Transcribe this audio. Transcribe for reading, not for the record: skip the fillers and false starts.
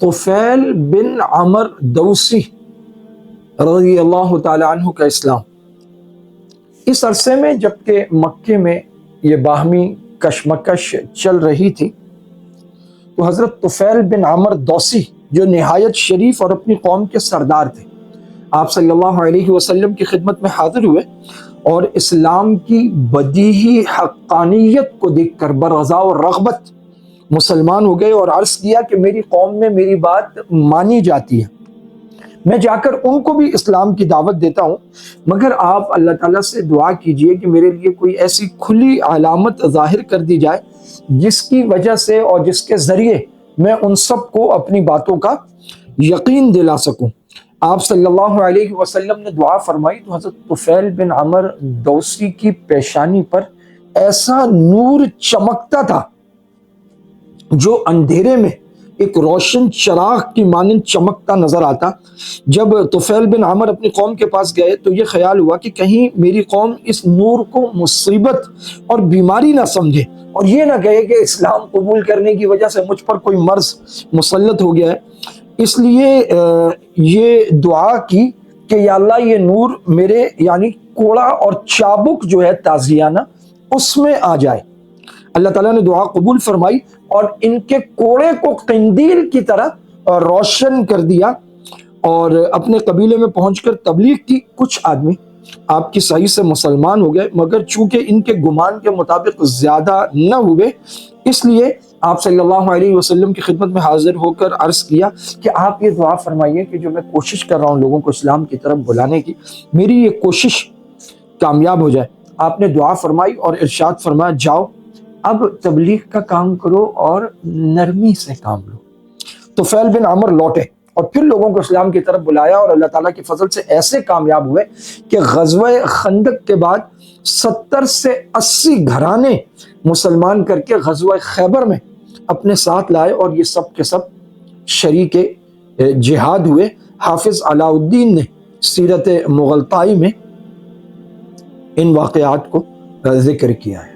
طفیل بن عمر دوسی رضی اللہ تعالی عنہ کا اسلام۔ اس عرصے میں جبکہ مکے میں یہ باہمی کشمکش چل رہی تھی تو حضرت طفیل بن عمر دوسی جو نہایت شریف اور اپنی قوم کے سردار تھے، آپ صلی اللہ علیہ وسلم کی خدمت میں حاضر ہوئے اور اسلام کی بدیہی حقانیت کو دیکھ کر برغزا و رغبت مسلمان ہو گئے اور عرض کیا کہ میری قوم میں میری بات مانی جاتی ہے، میں جا کر ان کو بھی اسلام کی دعوت دیتا ہوں، مگر آپ اللہ تعالیٰ سے دعا کیجئے کہ میرے لیے کوئی ایسی کھلی علامت ظاہر کر دی جائے جس کی وجہ سے اور جس کے ذریعے میں ان سب کو اپنی باتوں کا یقین دلا سکوں۔ آپ صلی اللہ علیہ وسلم نے دعا فرمائی تو حضرت طفیل بن عمر دوسی کی پیشانی پر ایسا نور چمکتا تھا جو اندھیرے میں ایک روشن چراغ کی مانند چمکتا نظر آتا۔ جب طفیل بن عمر اپنی قوم کے پاس گئے تو یہ خیال ہوا کہ کہیں میری قوم اس نور کو مصیبت اور بیماری نہ سمجھے اور یہ نہ کہے کہ اسلام قبول کرنے کی وجہ سے مجھ پر کوئی مرض مسلط ہو گیا ہے۔ اس لیے یہ دعا کی کہ یا اللہ یہ نور میرے یعنی کوڑا اور چابک جو ہے تازیانہ اس میں آ جائے۔ اللہ تعالیٰ نے دعا قبول فرمائی اور ان کے کوڑے کو قندیل کی طرح روشن کر دیا اور اپنے قبیلے میں پہنچ کر تبلیغ کی۔ کچھ آدمی آپ کی صحیح سے مسلمان ہو گئے مگر چونکہ ان کے گمان کے مطابق زیادہ نہ ہوئے، اس لیے آپ صلی اللہ علیہ وسلم کی خدمت میں حاضر ہو کر عرض کیا کہ آپ یہ دعا فرمائیے کہ جو میں کوشش کر رہا ہوں لوگوں کو اسلام کی طرف بلانے کی، میری یہ کوشش کامیاب ہو جائے۔ آپ نے دعا فرمائی اور ارشاد فرمایا جاؤ اب تبلیغ کا کام کرو اور نرمی سے کام لو۔ طفیل بن عمر لوٹے اور پھر لوگوں کو اسلام کی طرف بلایا اور اللہ تعالیٰ کے فضل سے ایسے کامیاب ہوئے کہ غزوہ خندق کے بعد 70 سے 80 گھرانے مسلمان کر کے غزوہ خیبر میں اپنے ساتھ لائے اور یہ سب کے سب شریک جہاد ہوئے۔ حافظ علاء الدین نے سیرت مغلطائی میں ان واقعات کو ذکر کیا ہے۔